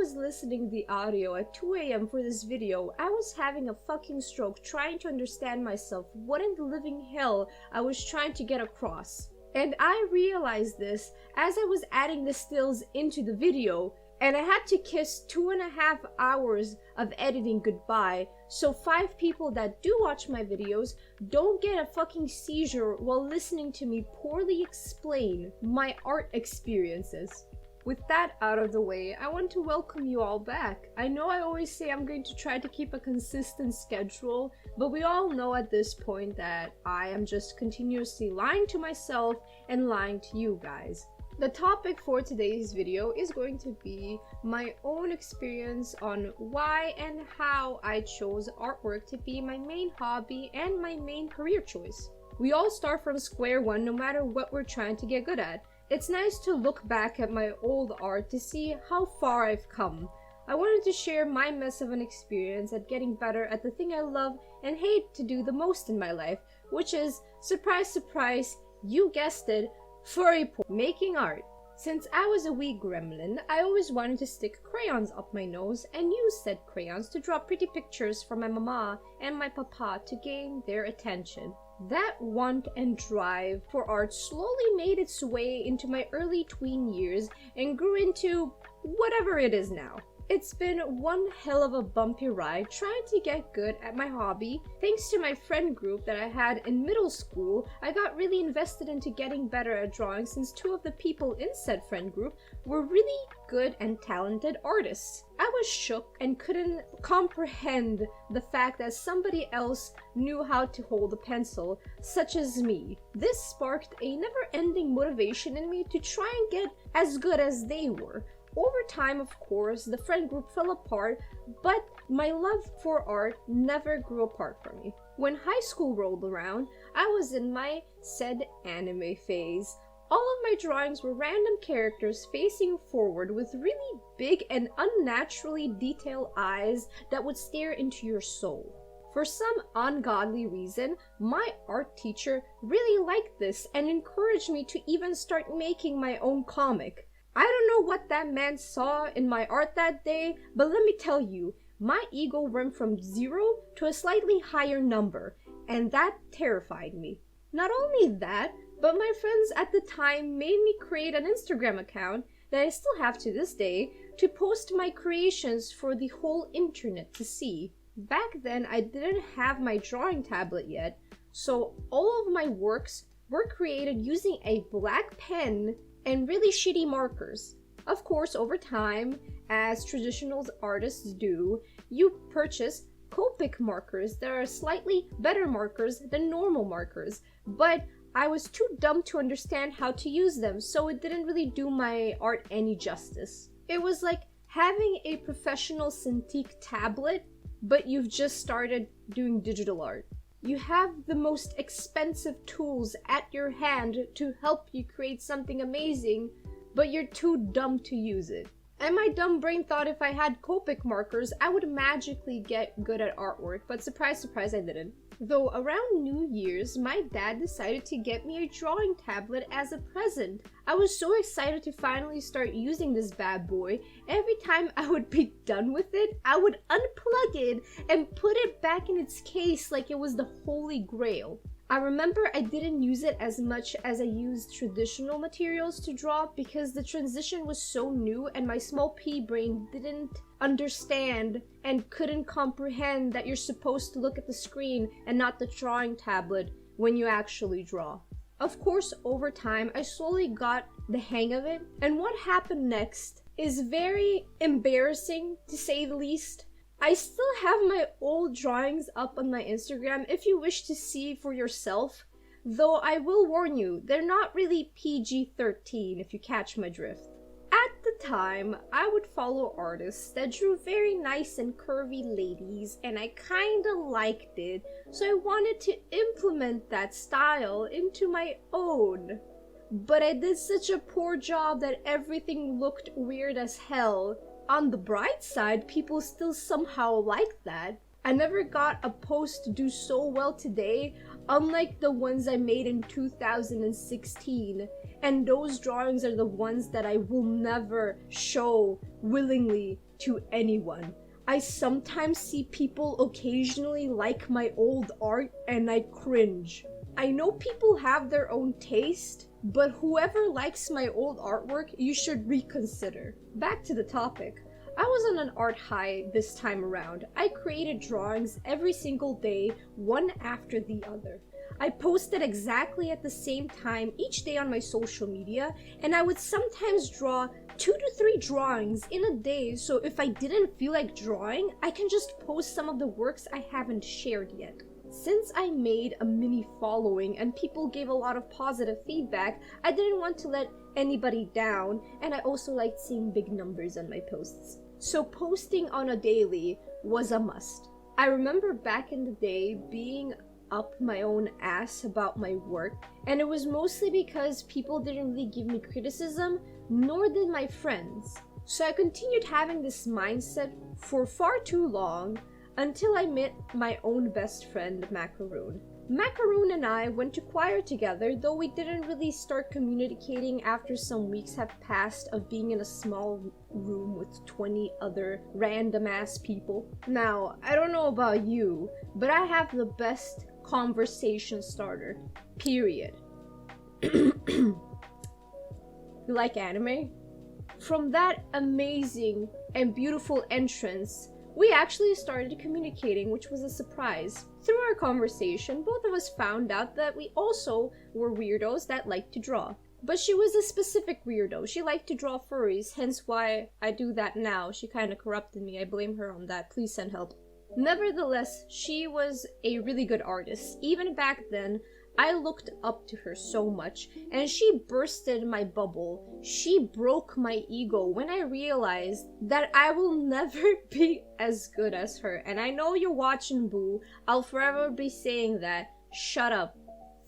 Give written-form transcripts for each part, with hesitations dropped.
was listening to the audio at 2 a.m. for this video, I was having a fucking stroke trying to understand myself, what in the living hell I was trying to get across. And I realized this as I was adding the stills into the video, and I had to kiss 2.5 hours of editing goodbye, so 5 people that do watch my videos don't get a fucking seizure while listening to me poorly explain my art experiences. With that out of the way, I want to welcome you all back. I know I always say I'm going to try to keep a consistent schedule, but we all know at this point that I am just continuously lying to myself and lying to you guys. The topic for today's video is going to be my own experience on why and how I chose artwork to be my main hobby and my main career choice. We all start from square one no matter what we're trying to get good at. It's nice to look back at my old art to see how far I've come. I wanted to share my mess of an experience at getting better at the thing I love and hate to do the most in my life, which is, surprise surprise, you guessed it, furry porn, making art. Since I was a wee gremlin, I always wanted to stick crayons up my nose and use said crayons to draw pretty pictures for my mama and my papa to gain their attention. That want and drive for art slowly made its way into my early tween years and grew into whatever it is now. It's been one hell of a bumpy ride trying to get good at my hobby. Thanks to my friend group that I had in middle school, I got really invested into getting better at drawing since 2 of the people in said friend group were really good and talented artists. I was shook and couldn't comprehend the fact that somebody else knew how to hold a pencil, such as me. This sparked a never-ending motivation in me to try and get as good as they were. Over time, of course, the friend group fell apart, but my love for art never grew apart from me. When high school rolled around, I was in my said anime phase. All of my drawings were random characters facing forward with really big and unnaturally detailed eyes that would stare into your soul. For some ungodly reason, my art teacher really liked this and encouraged me to even start making my own comic. I don't know what that man saw in my art that day, but let me tell you, my ego went from 0 to a slightly higher number, and that terrified me. Not only that, but my friends at the time made me create an Instagram account that I still have to this day to post my creations for the whole internet to see. Back then, I didn't have my drawing tablet yet, so all of my works were created using a black pen and really shitty markers. Of course, over time, as traditional artists do, you purchase Copic markers that are slightly better markers than normal markers, but I was too dumb to understand how to use them, so it didn't really do my art any justice. It was like having a professional Cintiq tablet, but you've just started doing digital art. You have the most expensive tools at your hand to help you create something amazing, but you're too dumb to use it. And my dumb brain thought if I had Copic markers, I would magically get good at artwork, but surprise, surprise, I didn't. Though around New Year's, my dad decided to get me a drawing tablet as a present. I was so excited to finally start using this bad boy. Every time I would be done with it, I would unplug it and put it back in its case like it was the Holy Grail. I remember I didn't use it as much as I used traditional materials to draw because the transition was so new and my small pea brain didn't understand and couldn't comprehend that you're supposed to look at the screen and not the drawing tablet when you actually draw. Of course, over time, I slowly got the hang of it, and what happened next is very embarrassing to say the least. I still have my old drawings up on my Instagram if you wish to see for yourself, though I will warn you, they're not really PG-13 if you catch my drift. At the time, I would follow artists that drew very nice and curvy ladies, and I kinda liked it, so I wanted to implement that style into my own. But I did such a poor job that everything looked weird as hell. On the bright side, people still somehow liked that. I never got a post to do so well today, unlike the ones I made in 2016. And those drawings are the ones that I will never show willingly to anyone. I sometimes see people occasionally like my old art and I cringe. I know people have their own taste, but whoever likes my old artwork, you should reconsider. Back to the topic. I was on an art high this time around. I created drawings every single day, one after the other. I posted exactly at the same time each day on my social media, and I would sometimes draw 2 to 3 drawings in a day, so if I didn't feel like drawing, I can just post some of the works I haven't shared yet. Since I made a mini following and people gave a lot of positive feedback, I didn't want to let anybody down, and I also liked seeing big numbers on my posts. So posting on a daily was a must. I remember back in the day being up my own ass about my work, and it was mostly because people didn't really give me criticism, nor did my friends. So I continued having this mindset for far too long until I met my own best friend, Macaroon. Macaroon and I went to choir together, though we didn't really start communicating after some weeks have passed of being in a small room with 20 other random ass people. Now, I don't know about you, but I have the best conversation starter, period. You like anime? From that amazing and beautiful entrance, we actually started communicating, which was a surprise. Through our conversation, both of us found out that we also were weirdos that liked to draw. But she was a specific weirdo. She liked to draw furries, hence why I do that now. She kinda corrupted me. I blame her on that. Please send help. Nevertheless, she was a really good artist. Even back then, I looked up to her so much, and she bursted my bubble. She broke my ego when I realized that I will never be as good as her. And I know you're watching, boo. I'll forever be saying that. Shut up.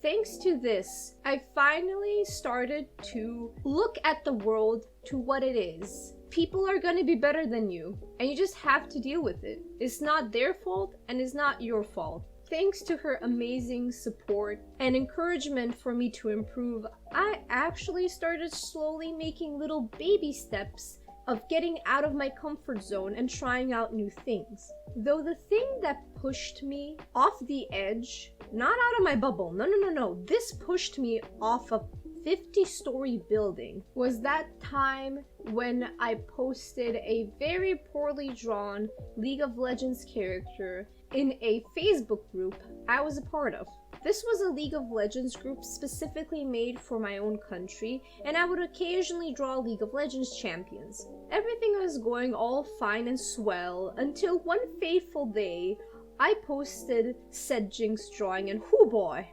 Thanks to this, I finally started to look at the world to what it is. People are gonna be better than you, and you just have to deal with it. It's not their fault, and it's not your fault. Thanks to her amazing support and encouragement for me to improve, I actually started slowly making little baby steps of getting out of my comfort zone and trying out new things. Though the thing that pushed me off the edge, not out of my bubble, no, this pushed me off a 50-story building, was that time when I posted a very poorly drawn League of Legends character in a Facebook group I was a part of. This was a League of Legends group specifically made for my own country, and I would occasionally draw League of Legends champions. Everything was going all fine and swell until one fateful day, I posted said Jinx drawing, and hoo boy,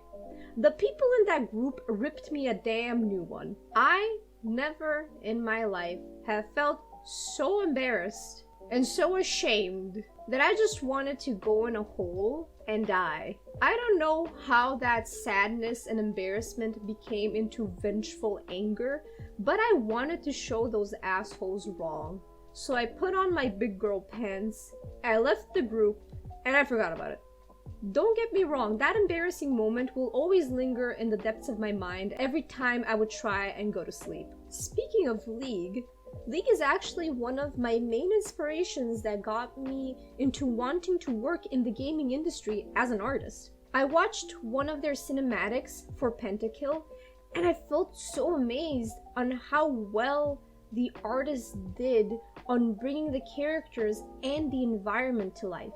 the people in that group ripped me a damn new one. I never in my life have felt so embarrassed and so ashamed that I just wanted to go in a hole and die. I don't know how that sadness and embarrassment became into vengeful anger, but I wanted to show those assholes wrong. So I put on my big girl pants, I left the group, and I forgot about it. Don't get me wrong, that embarrassing moment will always linger in the depths of my mind every time I would try and go to sleep. Speaking of League is actually one of my main inspirations that got me into wanting to work in the gaming industry as an artist. I watched one of their cinematics for Pentakill, and I felt so amazed on how well the artist did on bringing the characters and the environment to life.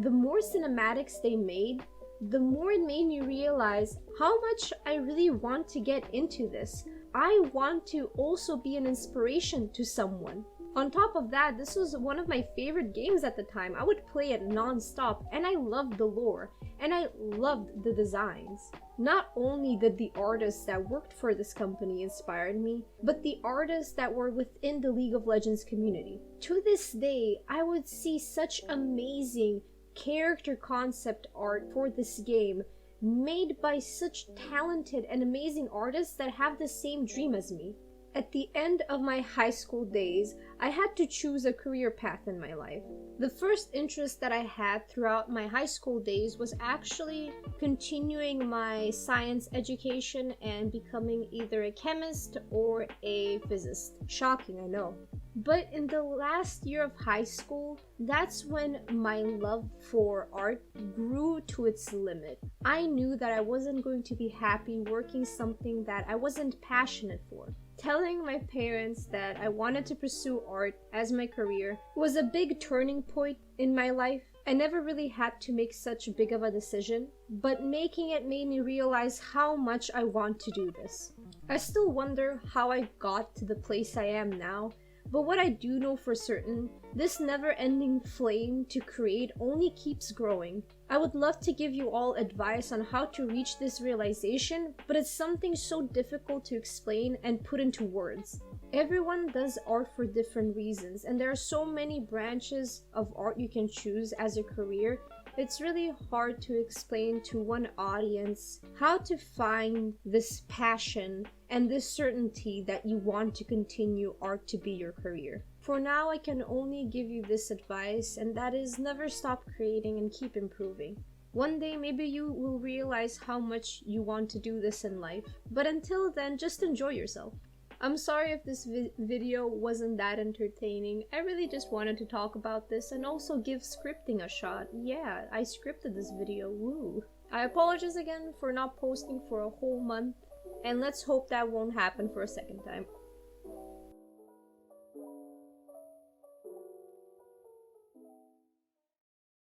The more cinematics they made, the more it made me realize how much I really want to get into this. I want to also be an inspiration to someone. On top of that, this was one of my favorite games at the time. I would play it non-stop, and I loved the lore, and I loved the designs. Not only did the artists that worked for this company inspire me, but the artists that were within the League of Legends community. To this day, I would see such amazing character concept art for this game made by such talented and amazing artists that have the same dream as me. At the end of my high school days, I had to choose a career path in my life. The first interest that I had throughout my high school days was actually continuing my science education and becoming either a chemist or a physicist. Shocking, I know. But in the last year of high school, that's when my love for art grew to its limit. I knew that I wasn't going to be happy working something that I wasn't passionate for. Telling my parents that I wanted to pursue art as my career was a big turning point in my life. I never really had to make such big of a decision, but making it made me realize how much I want to do this. I still wonder how I got to the place I am now, but what I do know for certain, this never-ending flame to create only keeps growing. I would love to give you all advice on how to reach this realization, but it's something so difficult to explain and put into words. Everyone does art for different reasons, and there are so many branches of art you can choose as a career. It's really hard to explain to one audience how to find this passion and this certainty that you want to continue art to be your career. For now, I can only give you this advice, and that is never stop creating and keep improving. One day, maybe you will realize how much you want to do this in life, but until then, just enjoy yourself. I'm sorry if this video wasn't that entertaining. I really just wanted to talk about this and also give scripting a shot. Yeah, I scripted this video, woo. I apologize again for not posting for a whole month, and let's hope that won't happen for a second time.